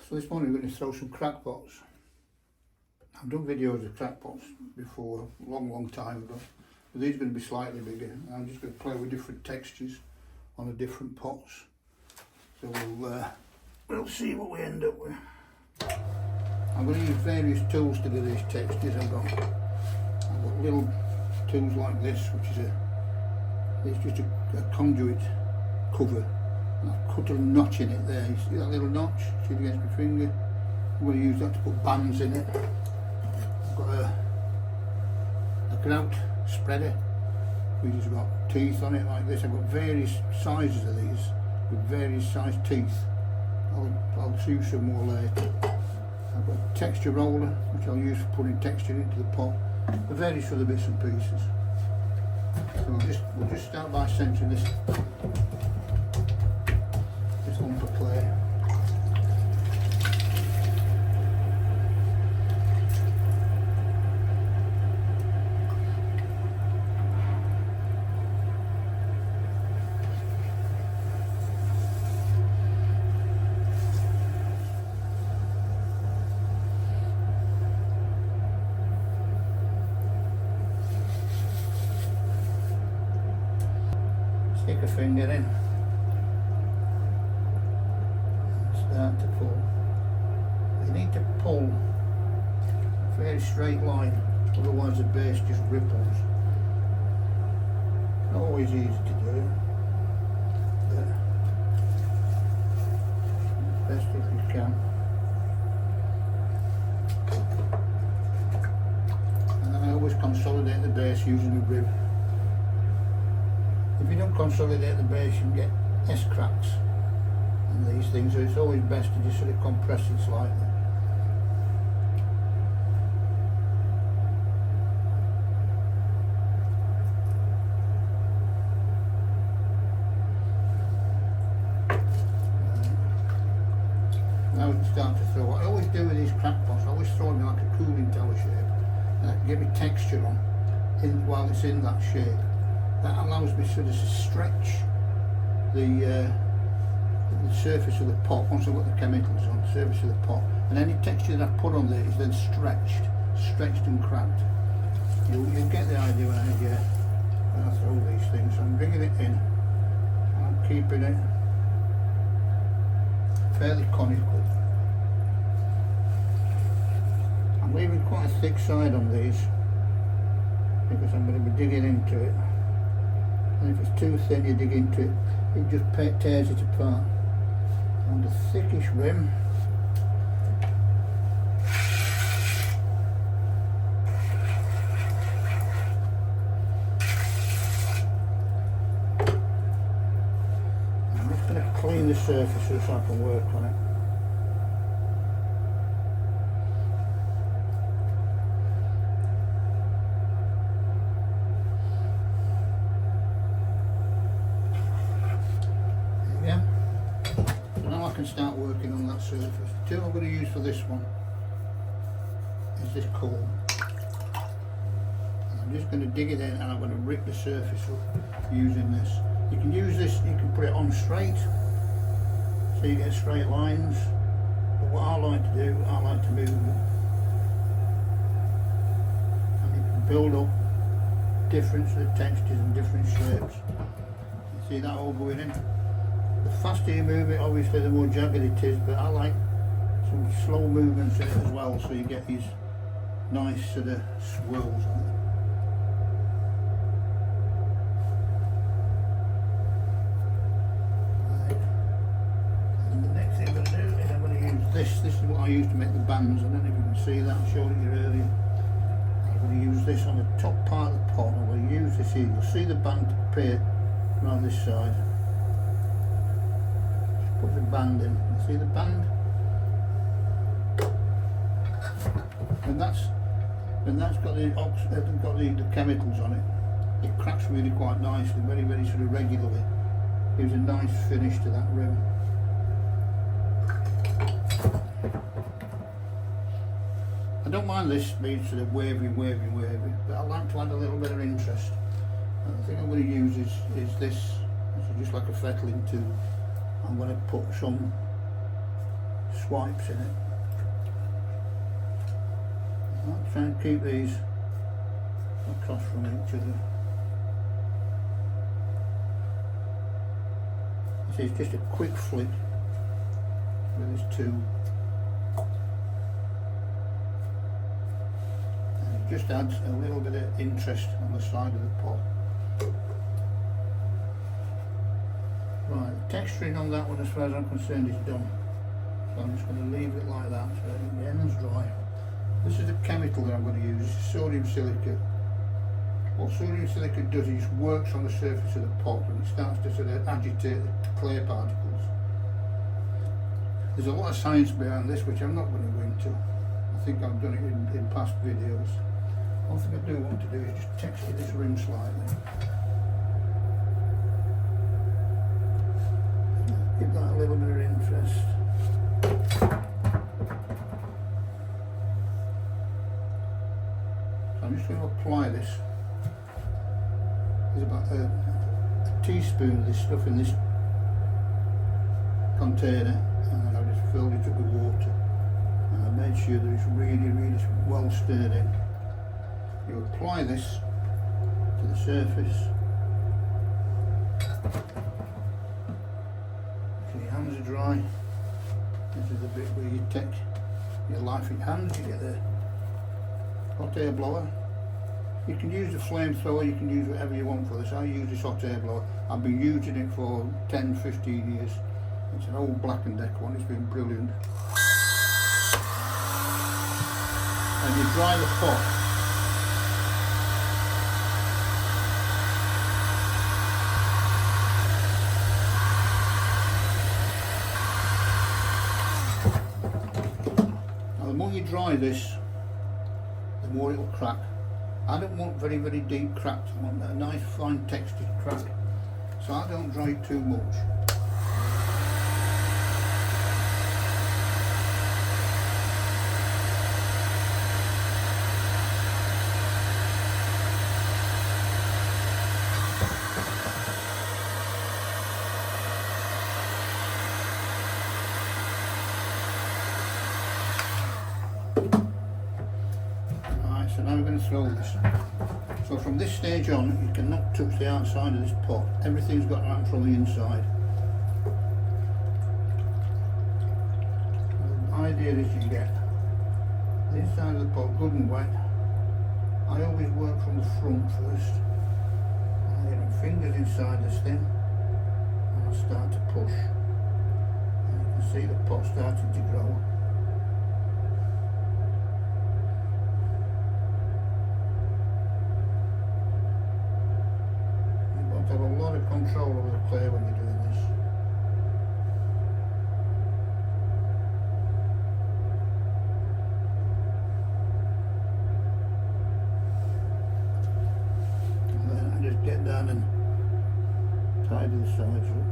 So this morning we're going to throw some crackpots. I've done videos of crackpots before, a long time ago. But these are going to be slightly bigger. And I'm just going to play with different textures on the different pots. So we'll see what we end up with. I'm going to use various tools to do these textures. I've got little tools like this, which is it's just a conduit cover. And I've cut a notch in it there. You see that little notch? See it against my finger? I'm going to use that to put bands in it. I've got a grout spreader, which has got teeth on it like this. I've got various sizes of these with various sized teeth. I'll use some more later. I've got a texture roller, which I'll use for putting texture into the pot. It varies for the bits and pieces. So we'll just start by centering this lump of clay. Stick a finger in and start to pull. You need to pull a very straight line, otherwise the base just ripples. It's not always easy to do, but best if you can. And then I always consolidate the base using a rib. If you don't consolidate the base, you can get S-cracks and these things, so it's always best to just sort of compress it slightly. Now we can start to throw. What I always do with these crackpots, I always throw them like a cooling tower shape, and I can get my texture on while it's in that shape. That allows me sort of to stretch the surface of the pot once I've got the chemicals on the surface of the pot, and any texture that I put on there is then stretched and cracked. You'll get the idea when I throw these things. So I'm bringing it in and I'm keeping it fairly conical. I'm leaving quite a thick side on these because I'm going to be digging into it. And if it's too thin, you dig into it, it just tears it apart. On the thickish rim, I'm just going to clean the surface so I can work on it. Can start working on that surface. The tool I'm going to use for this one is this comb. I'm just going to dig it in and I'm going to rip the surface up using this. You can use this, you can put it on straight so you get straight lines, but what I like to do, I like to move it, and you can build up different sort of textures and different shapes. You see that all going in? The faster you move it, obviously the more jagged it is, but I like some slow movements in it as well, so you get these nice sort of swirls on it. Right. And the next thing I'm going to do is I'm going to use this. This is what I use to make the bands. I don't know if you can see that, I showed it you earlier. I'm going to use this on the top part of the pot. I'm going to use this here. You'll see the band appear around this side. Put the band in. You see the band? And that's got the chemicals on it. It cracks really quite nicely, very sort of regularly. Gives a nice finish to that rim. I don't mind this being sort of wavy, but I like to add a little bit of interest. And the thing I'm going to use is this. This is just like a fettling tool. I'm going to put some swipes in it. I'll try and keep these across from each other. This is just a quick flick with this tool. And it just adds a little bit of interest on the side of the pot. Right, the texturing on that one, as far as I'm concerned, is done. So I'm just going to leave it like that so the end's dry. This is the chemical that I'm going to use. This is sodium silicate. What sodium silicate does is it works on the surface of the pot and it starts to sort of agitate the clay particles. There's a lot of science behind this which I'm not going to go into. I think I've done it in past videos. One thing I do want to do is just texture this rim slightly. Give that a little bit of interest. So I'm just going to apply this. There's about a teaspoon of this stuff in this container, and then I just filled it up with water. And I made sure that it's really well stirred in. You apply this to the surface. So your hands are dry. This is the bit where you take your life in hands. You get the hot air blower. You can use the flamethrower, you can use whatever you want for this. I use this hot air blower. I've been using it for 10-15 years. It's an old Black & Decker one, it's been brilliant. And you dry the pot. Now the more you dry this, the more it will crack. I don't want very deep cracks, I want a nice fine textured crack, so I don't dry it too much. So now we're going to throw this. So from this stage on, you cannot touch the outside of this pot. Everything's got to happen from the inside. The idea is you get the inside of the pot good and wet. I always work from the front first. I get my fingers inside this thing and I start to push. And you can see the pot starting to grow. Have a lot of control over the clay when you're doing this. And then I just get down and tidy the sides up.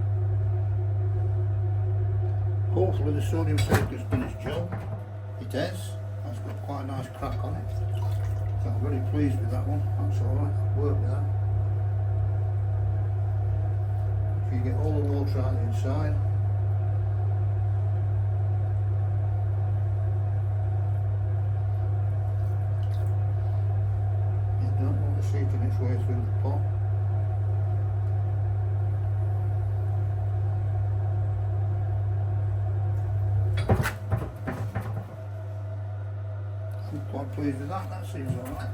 Hopefully the sodium silicate's done its job. It has. That's got quite a nice crack on it. So I'm very pleased with that one. That's alright, I've worked with that. You get all the water out the inside. You don't want the seeping its way through the pot. I'm quite pleased with that, that seems alright.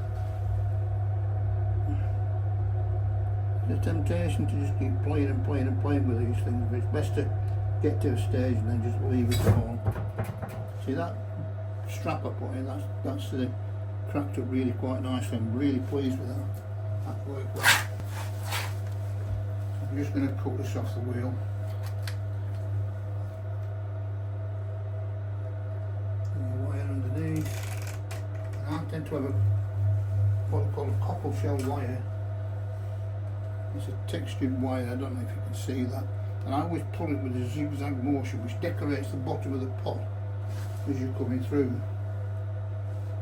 The temptation to just keep playing with these things, but it's best to get to a stage and then just leave it alone. See that strap I put in, that's cracked up really quite nicely. I'm really pleased with that. That worked well. I'm just going to cut this off the wheel. And the wire underneath. And I tend to have what I call a cockle shell wire. It's a textured wire, I don't know if you can see that. And I always pull it with a zigzag motion which decorates the bottom of the pot as you're coming through.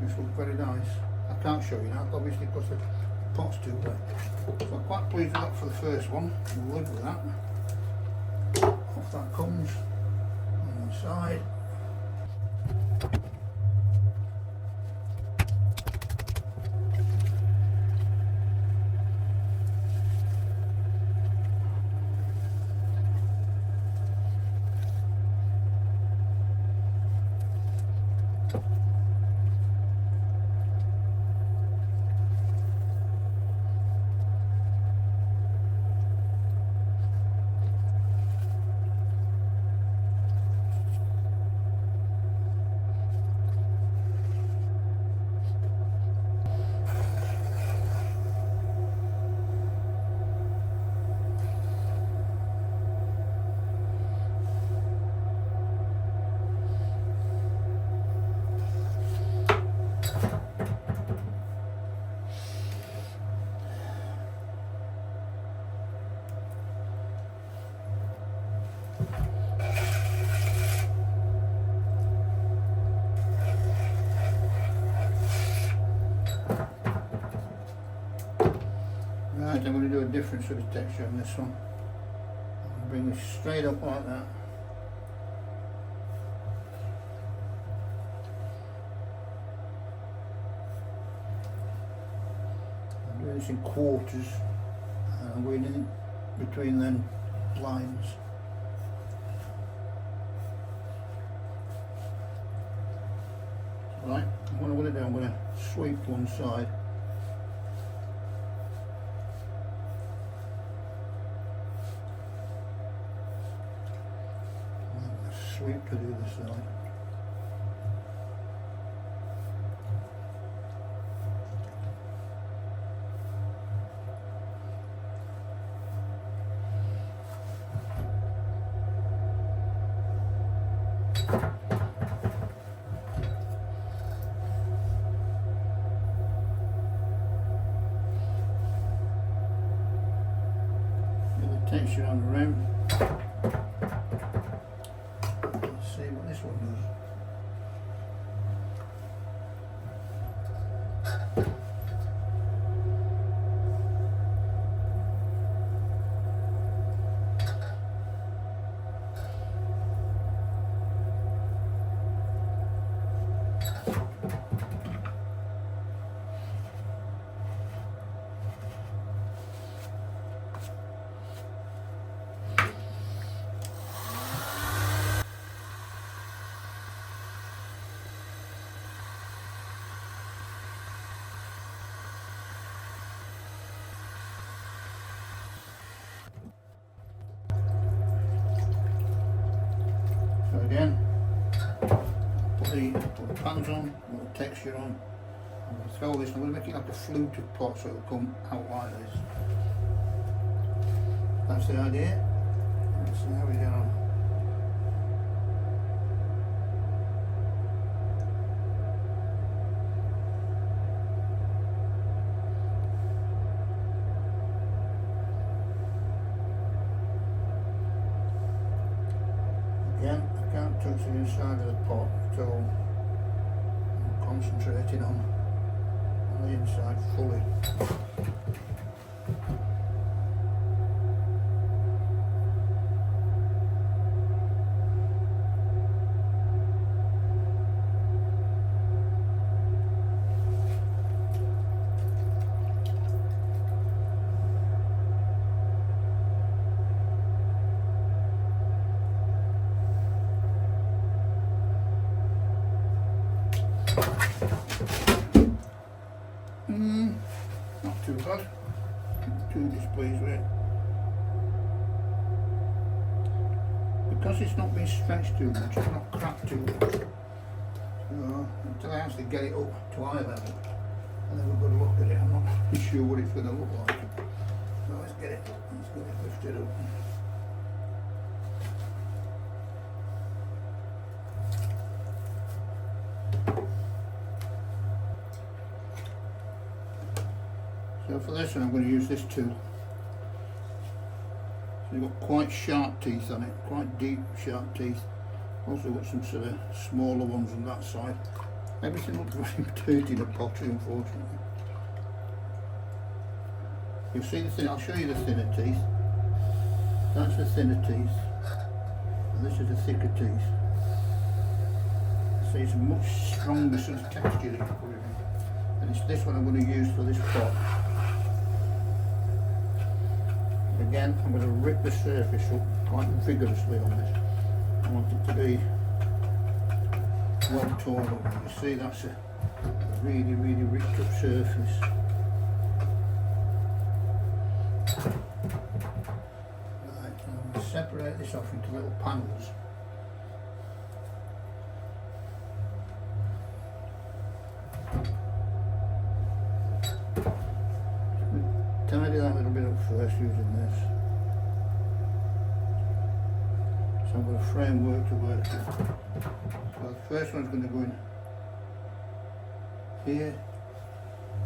This looks very nice. I can't show you now, obviously, because the pot's too wet. So I'm quite pleased with that for the first one. We'll live with that. Off that comes on the side. Right, I'm going to do a different sort of texture on this one. I'll bring this straight up like that. I'm doing this in quarters and I'm going in between them lines. Right, what I'm going to do, I'm going to sweep one side. Sweep to the other side. Get the texture on the rim. See what this one does. So again, put the pans on, put the texture on. I'm going to throw this, I'm going to make it like a fluted pot so it'll come out like this. That's the idea. Let's see how we get on. Again, I can't touch the inside of the pot at all. I'm concentrating on the inside fully. Not too bad, not too displeased with it. Because it's not been stretched too much, it's not cracked too much. So until I actually get it up to eye level, I'll have a good look at it. I'm not really sure what it's going to look like. So let's get it lifted up. So for this one I'm going to use this tool. So you've got quite sharp teeth on it, quite deep sharp teeth. Also got some sort of smaller ones on that side. Everything looks very dirty in the pottery, unfortunately. You'll see the thin, I'll show you the thinner teeth. That's the thinner teeth. And this is the thicker teeth. see it's a much stronger sort of texture that you put it in. And it's this one I'm going to use for this pot. Again, I'm going to rip the surface up quite vigorously on this. I want it to be well torn up. You see, that's a really, really ripped up surface. Right, I'm going to separate this off into little panels. Tidy that little bit up first using this. So I've got a framework to work with. So the first one's going to go in here,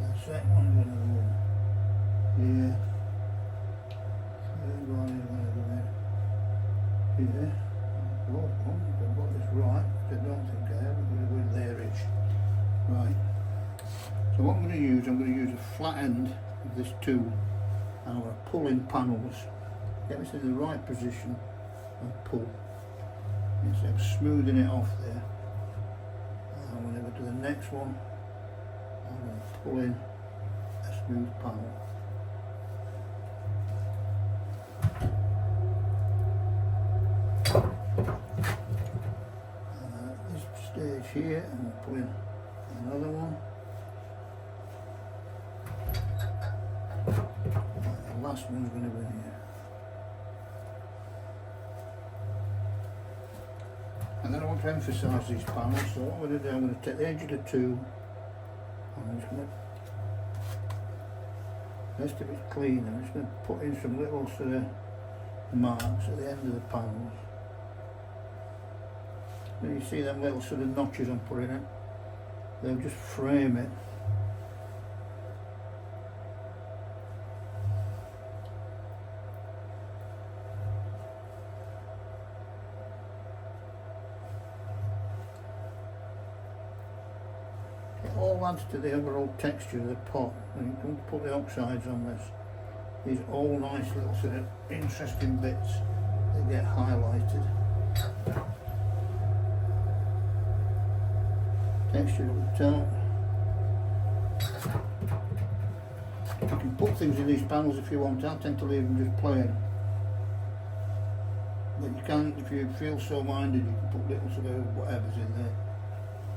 and the second one's going to go in here, third one is going to go in here. Oh, I've got this right, which I don't think I have. I'm going to go in there-ish. Right. So what I'm going to use a flat end of this tool, and I'm going to pull in panels, get this in the right position and pull. You see I'm smoothing it off there. And I'm going to go to the next one, I'm going to pull in a smooth panel. And at this stage here I'm going to pull in another one. Last one's going to go in here. And then I want to emphasise these panels, so what I'm going to do, I'm going to take the edge of the tool, and I'm just going to, rest of it's clean, I'm just going to put in some little sort of marks at the end of the panels. Then you see them little sort of notches I'm putting in, they'll just frame it. It all adds to the overall texture of the pot. When you come to put the oxides on this, these all nice little sort of interesting bits that get highlighted. Texture at the top. You can put things in these panels if you want. I tend to leave them just plain. But you can, if you feel so minded, you can put little sort of whatever's in there.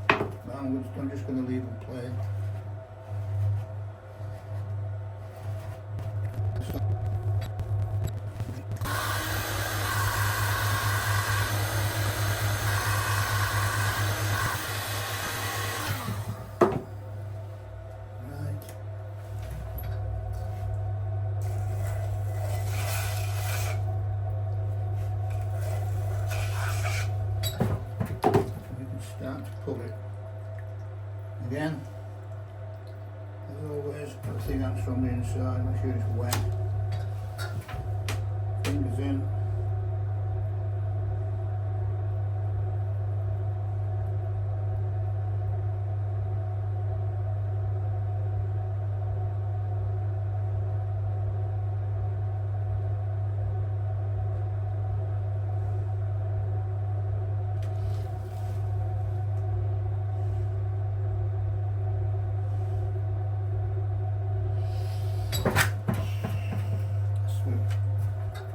But I'm just going to leave them plain. Again, as always, everything that's from the inside, make sure it's wet. Fingers in.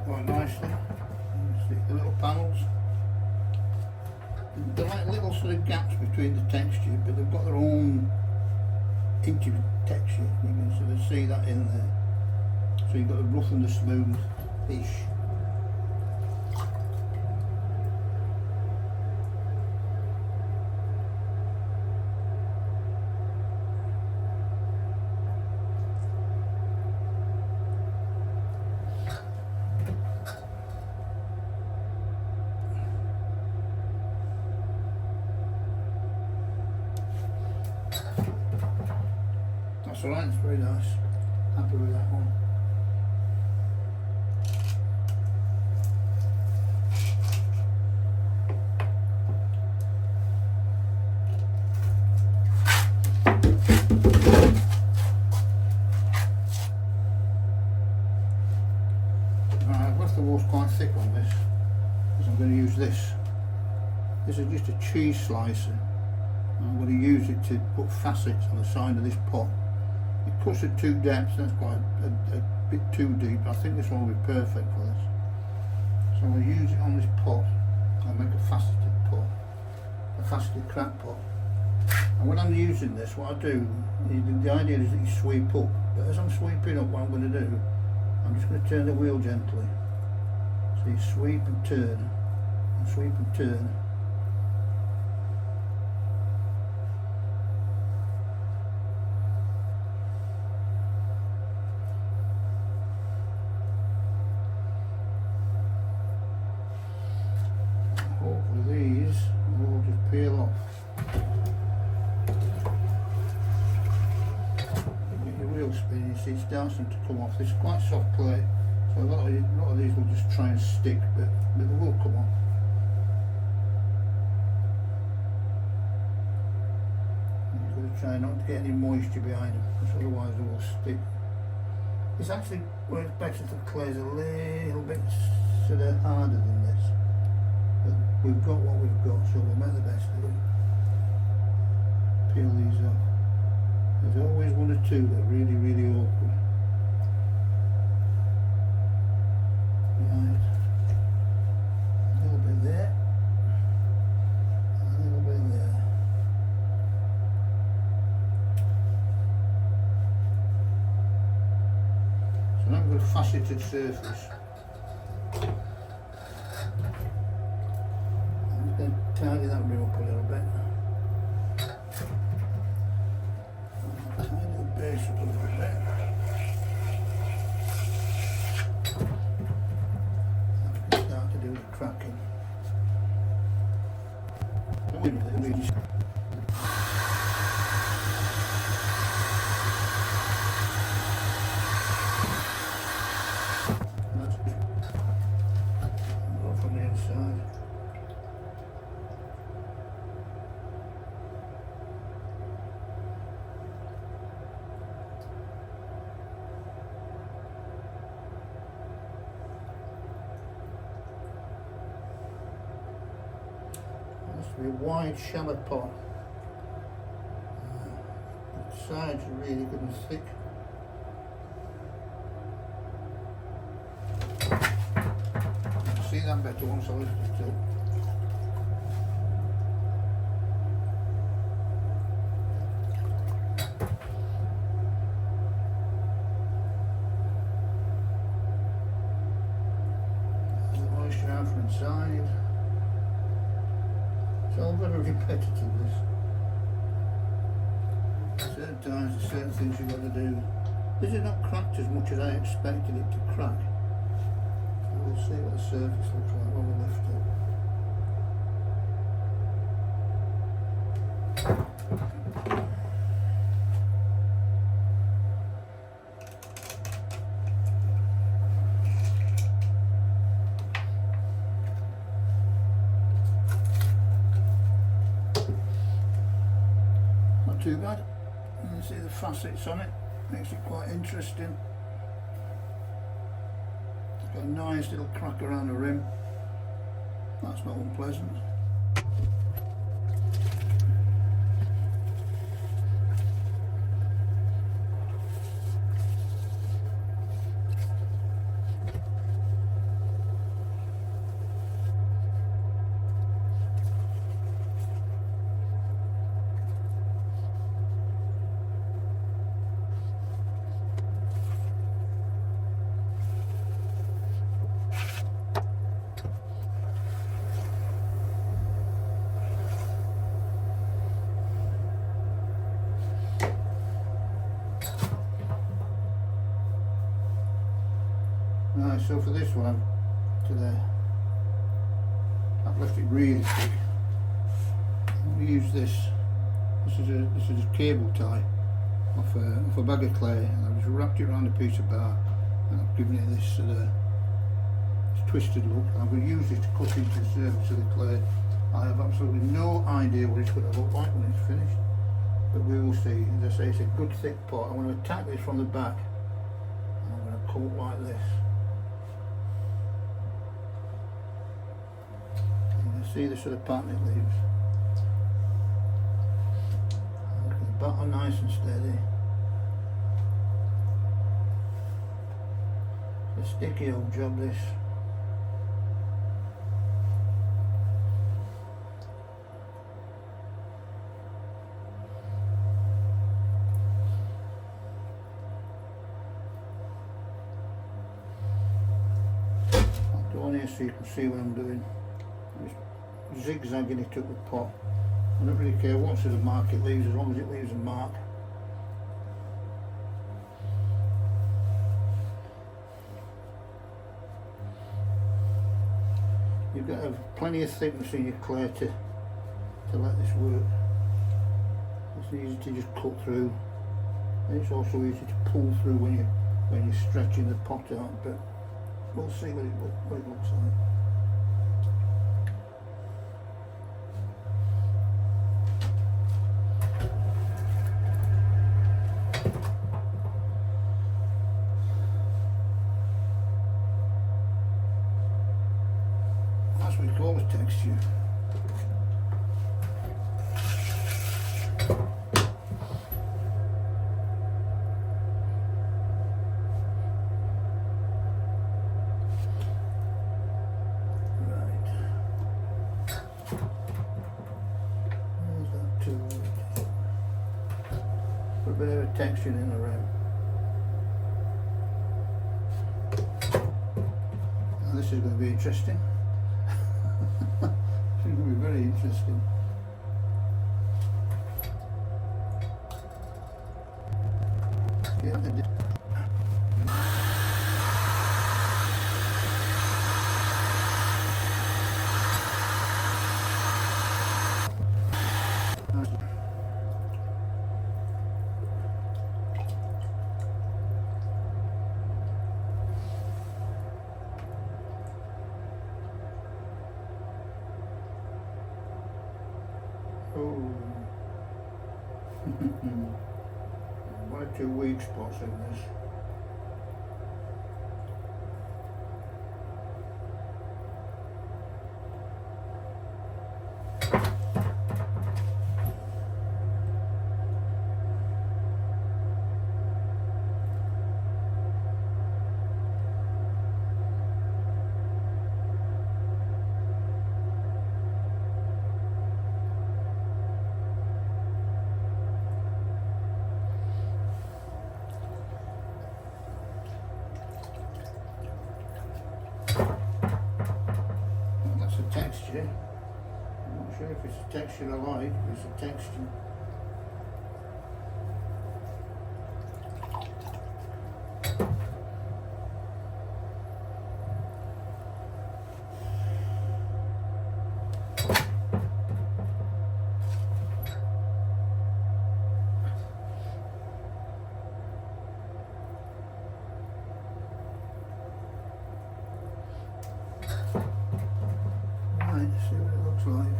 Quite nicely. You see the little panels. They're like little sort of gaps between the texture, but they've got their own intimate texture. You can sort of see that in there. So you've got the rough and the smooth-ish. That's alright, it's very nice. Happy with that one. Right, I've left the walls quite thick on this because I'm going to use this. This is just a cheese slicer. going to use it to put facets on the side of this pot. It cuts at 2 depths, that's quite a bit too deep. I think this one will be perfect for this. So I'm going to use it on this pot and make a faceted pot, a faceted crack pot. And when I'm using this, what I do, the idea is that you sweep up, but as I'm sweeping up, what I'm going to do, I'm just going to turn the wheel gently. So you sweep and turn, and sweep and turn. Hopefully these will all just peel off. Spin, you see it's starting to come off. This is quite soft clay, so a lot of these will just try and stick, but they will come off. You've got to try not to get any moisture behind them, because otherwise they will stick. It's actually works better if the clay is a little bit sort of harder than this, but we've got what we've got, so we'll make the best of it. Peel these off. There's always one or two that are really, really awkward. Right. A little bit there. And a little bit there. So now we've got a faceted surface. I'm just going to tidy that rim up a little bit. Base up a little bit. And start to do the cracking. That's good. Go from the inside. A wide shallow pot. The sides are really good and thick. You'll see that better once I lift it up. There's the moisture out from inside. It's all very repetitive, this. Certain times, there's certain things you've got to do. This is not cracked as much as I expected it to crack. So we'll see what the surface looks like when we lift too bad. You can see the facets on it, makes it quite interesting. It's got a nice little crack around the rim. That's not unpleasant. Right, so for this one, I've left it really thick. I'm going to use this. This is a cable tie off a bag of clay, and I've just wrapped it around a piece of bar, and I've given it this twisted look. I'm going to use this to cut into the surface of the clay. I have absolutely no idea what it's going to look like when it's finished, but we will see. As I say, it's a good thick pot. I'm going to attack this from the back, and I'm going to cut like this. See the sort of pattern it leaves. batter nice and steady. It's a sticky old job, this. I'll do on here so you can see what I'm doing. I'm just zigzagging it up the pot. I don't really care what sort of mark it leaves, as long as it leaves a mark. You've got to have plenty of thickness in your clay to let this work. It's easy to just cut through, and it's also easy to pull through when you're stretching the pot out. But we'll see what it looks like. That's what we call the texture. Put a bit of a texture in the rim. Now this is going to be interesting. This is going to be very interesting. Yeah, one or two weak spots in this. Texture. I'm not sure if it's a texture I like, but it's a texture. See what it looks like.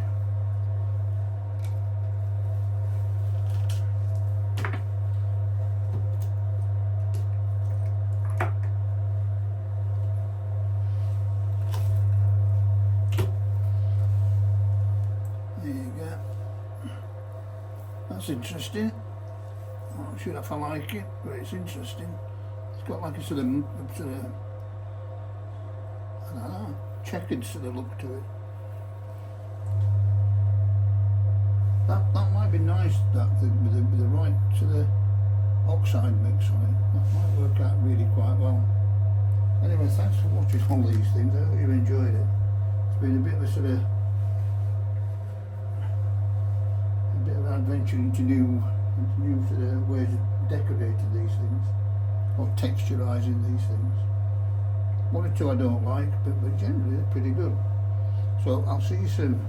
There you go. That's interesting. I'm not sure if I like it, but it's interesting. It's got like a sort of I don't know, checkered sort of look to it. That might be nice, that with the right to the oxide mix on it. That might work out really quite well. Anyway, thanks for watching all these things. I hope you've enjoyed it. It's been a bit of a sort of adventure into new sort of ways of decorating these things, or texturising these things. One or two I don't like, but generally they're pretty good. So I'll see you soon.